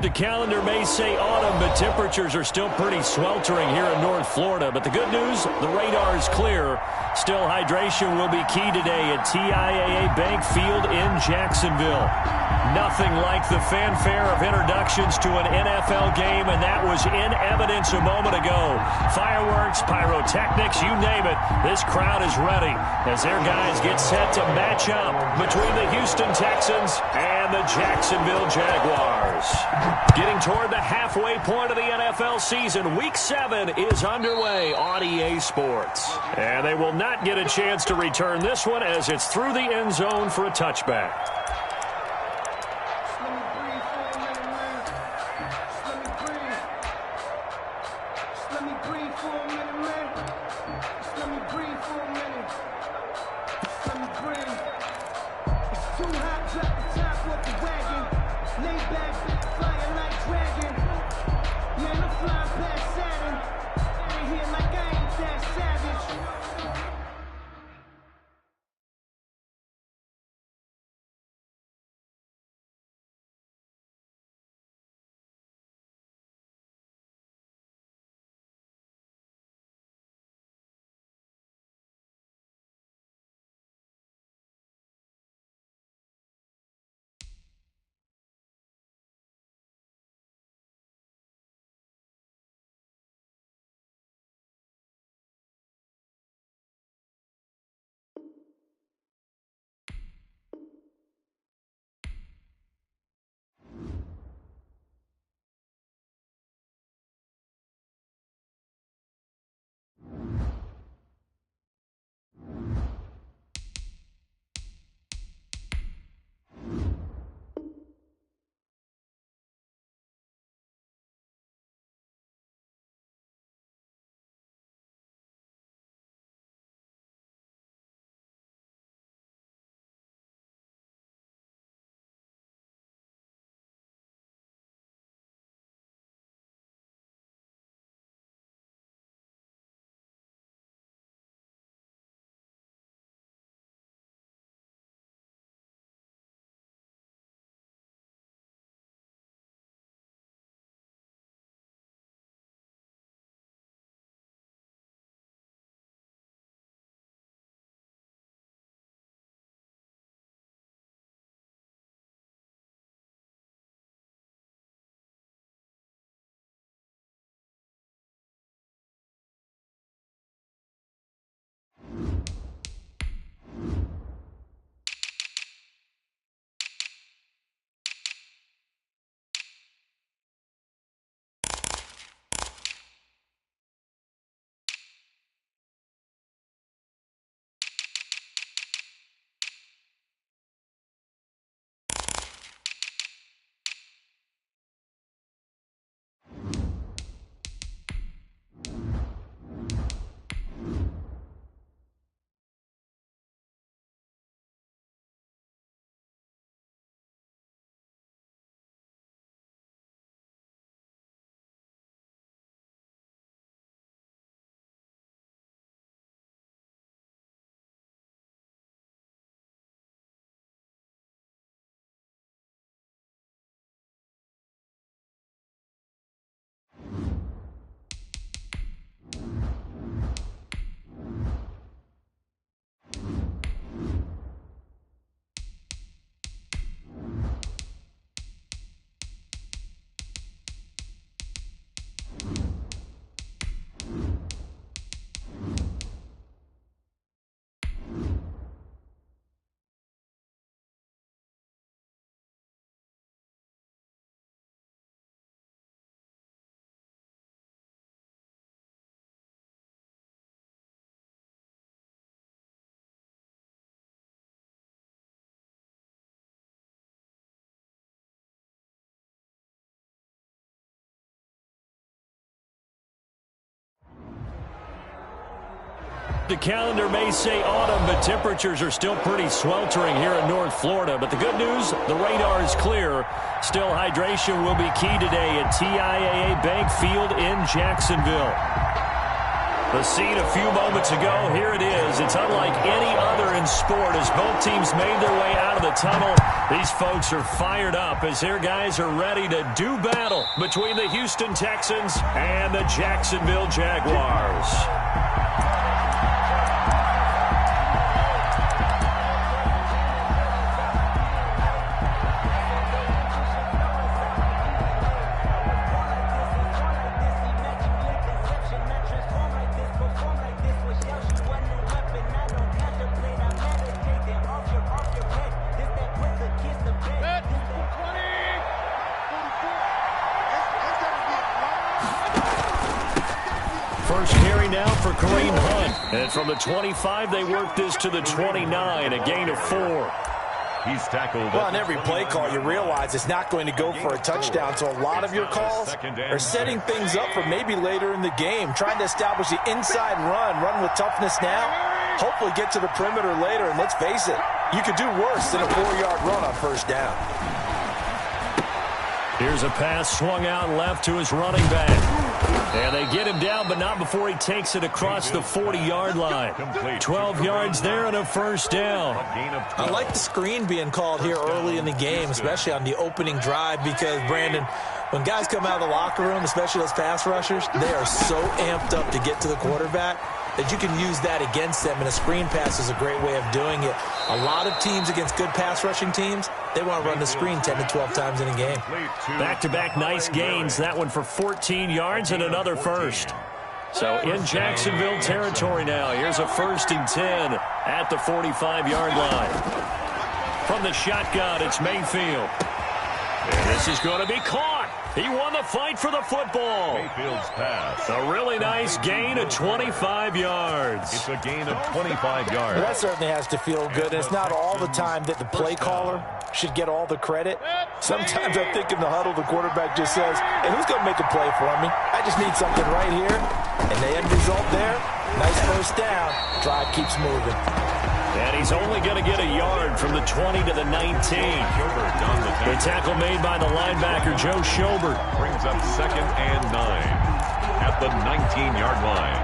The calendar may say autumn, but temperatures are still pretty sweltering here in North Florida. But the good news, the radar is clear. Still, hydration will be key today at TIAA Bank Field in Jacksonville. Nothing like the fanfare of introductions to an NFL game, and that was in evidence a moment ago. Fireworks, pyrotechnics, you name it. This crowd is ready as their guys get set to match up between the Houston Texans and the Jacksonville Jaguars. Getting toward the halfway point of the NFL season, Week 7 is underway on EA Sports. And they will not get a chance to return this one as it's through the end zone for a touchback. The calendar may say autumn, but temperatures are still pretty sweltering here in North Florida. But the good news, the radar is clear. Still, hydration will be key today at TIAA Bank Field in Jacksonville. The scene a few moments ago, here it is. It's unlike any other in sport as both teams made their way out of the tunnel. These folks are fired up as their guys are ready to do battle between the Houston Texans and the Jacksonville Jaguars. First carry now for Kareem Hunt. And from the 25, they work this to the 29, a gain of 4. He's tackled. Well, on every play call, you realize it's not going to go for a touchdown. So a lot of your calls are setting things up for maybe later in the game, trying to establish the inside run with toughness now, hopefully get to the perimeter later. And let's face it, you could do worse than a 4-yard run on first down. Here's a pass swung out left to his running back. And they get him down, but not before he takes it across the 40-yard line. 12 yards there and a first down. I like the screen being called here early in the game, especially on the opening drive, because, Brandon, when guys come out of the locker room, especially those pass rushers, they are so amped up to get to the quarterback that you can use that against them, and a screen pass is a great way of doing it. A lot of teams against good pass rushing teams, they want to run the screen 10 to 12 times in a game. Back-to-back nice gains. That one for 14 yards and another first. So in Jacksonville territory now. Here's a 1st and 10 at the 45-yard line. From the shotgun, it's Mayfield. And this is going to be caught. He won the fight for the football. Mayfield's pass. A really nice gain of 25 yards. It's a gain of 25 yards. Well, that certainly has to feel good. And it's not all the time that the play caller should get all the credit. Sometimes I think in the huddle, the quarterback just says, hey, who's going to make a play for me? I just need something right here. And the end result there, nice first down. Drive keeps moving. And he's only going to get a yard from the 20 to the 19. The tackle made by the linebacker, Joe Schobert. Brings up 2nd and 9 at the 19-yard line.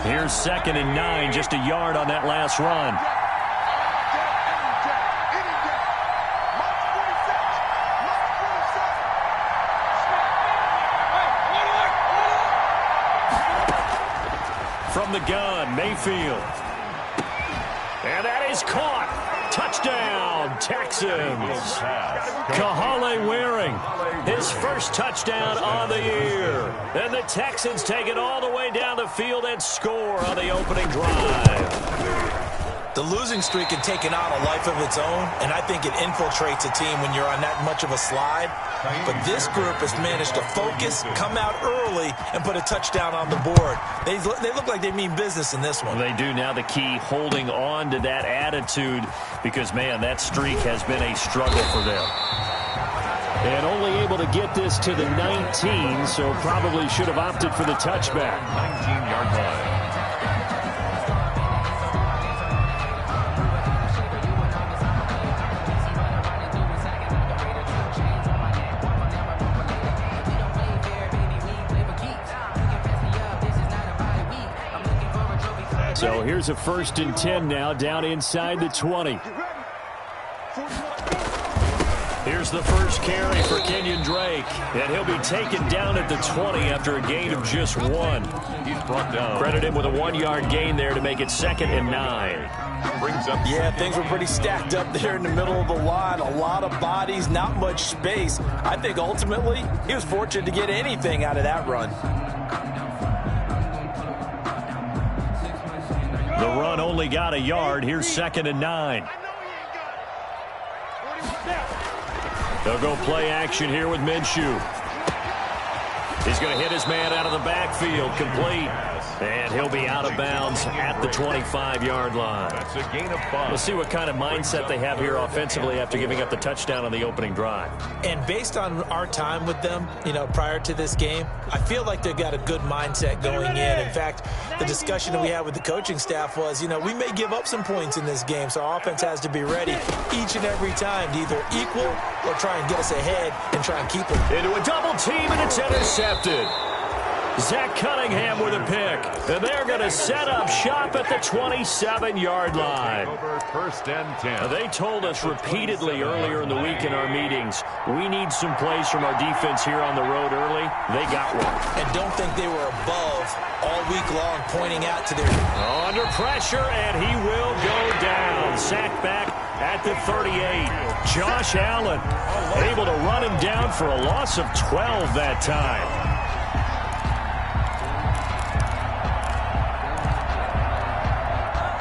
Here's 2nd and 9, just a yard on that last run. From the gun, Mayfield. And that is caught. Touchdown, Texans. Kahale Waring, his first touchdown on the year. And the Texans take it all the way down the field and score on the opening drive. The losing streak had taken on a life of its own, and I think it infiltrates a team when you're on that much of a slide. But this group has managed to focus, come out early, and put a touchdown on the board. They look like they mean business in this one. They do. Now the key, holding on to that attitude, because, man, that streak has been a struggle for them. And only able to get this to the 19, so probably should have opted for the touchback. 19-yard line. So here's a 1st and 10 now, down inside the 20. Here's the first carry for Kenyon Drake, and he'll be taken down at the 20 after a gain of just 1. He's brought down. Credit him with a 1-yard gain there to make it 2nd and 9. Brings up. Yeah, things were pretty stacked up there in the middle of the line. A lot of bodies, not much space. I think ultimately he was fortunate to get anything out of that run. The run only got a yard. Here's 2nd and 9. They'll go play action here with Minshew. He's going to hit his man out of the backfield, complete. And he'll be out of bounds at the 25-yard line. That's a gain of 5. We'll see what kind of mindset they have here offensively after giving up the touchdown on the opening drive. And based on our time with them, prior to this game, I feel like they've got a good mindset going in. In fact, the discussion that we had with the coaching staff was, we may give up some points in this game, so our offense has to be ready each and every time to either equal or try and get us ahead and try and keep it. Into a double team, and it's intercepted. Zach Cunningham with a pick. And they're going to set up shop at the 27-yard line. First and 10. They told us repeatedly earlier in the week in our meetings, we need some plays from our defense here on the road early. They got one. And don't think they were above all week long pointing out to their... Under pressure, and he will go down. Sacked back at the 38. Josh Allen able to run him down for a loss of 12 that time.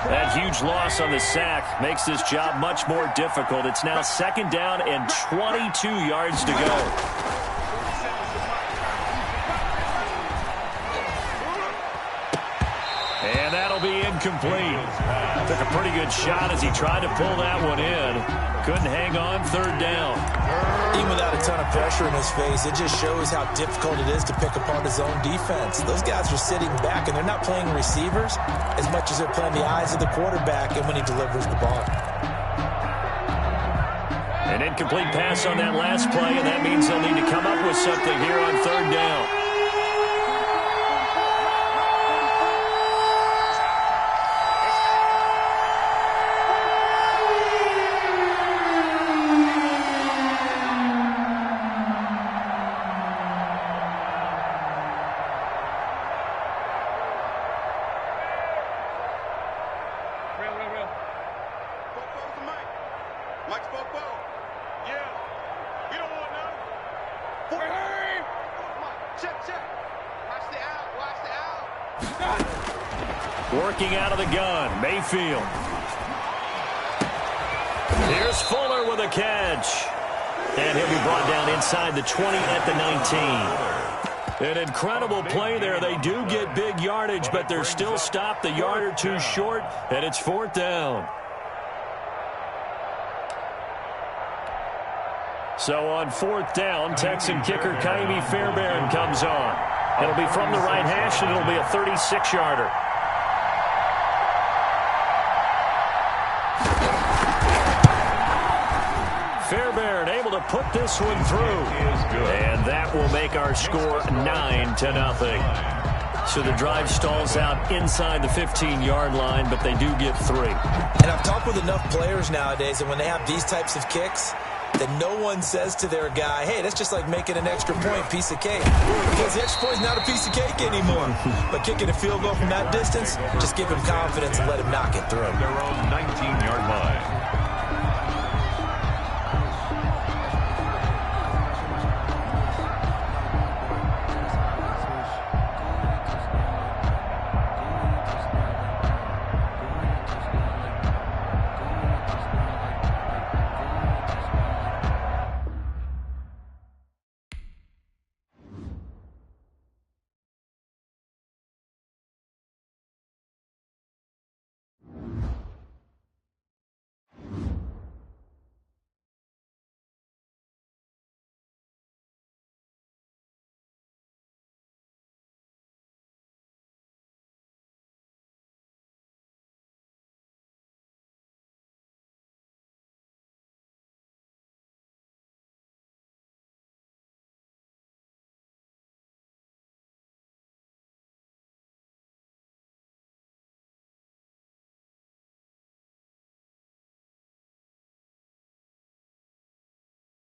That huge loss on the sack makes this job much more difficult. It's now second down and 22 yards to go. And that'll be incomplete. Took a pretty good shot as he tried to pull that one in. Couldn't hang on, third down. Even without a ton of pressure in his face, it just shows how difficult it is to pick apart his own defense. Those guys are sitting back, and they're not playing receivers as much as they're playing the eyes of the quarterback and when he delivers the ball. An incomplete pass on that last play, and that means they'll need to come up with something here on third down. Working out of the gun, Mayfield. Here's Fuller with a catch. And he'll be brought down inside the 20 at the 19. An incredible play there. They do get big yardage, but they're still stopped a yard or two short, and it's fourth down. So on fourth down, Texan kicker Kaimi Fairbairn comes on. It'll be from the right hash, and it'll be a 36-yarder. Fairbairn able to put this one through. And that will make our score 9-0. So the drive stalls out inside the 15-yard line, but they do get 3. And I've talked with enough players nowadays, and when they have these types of kicks, that no one says to their guy, hey, that's just like making an extra point, piece of cake. Because the extra point is not a piece of cake anymore. But kicking a field goal from that distance, just give him confidence and let him knock it through. Their own 19-yard line.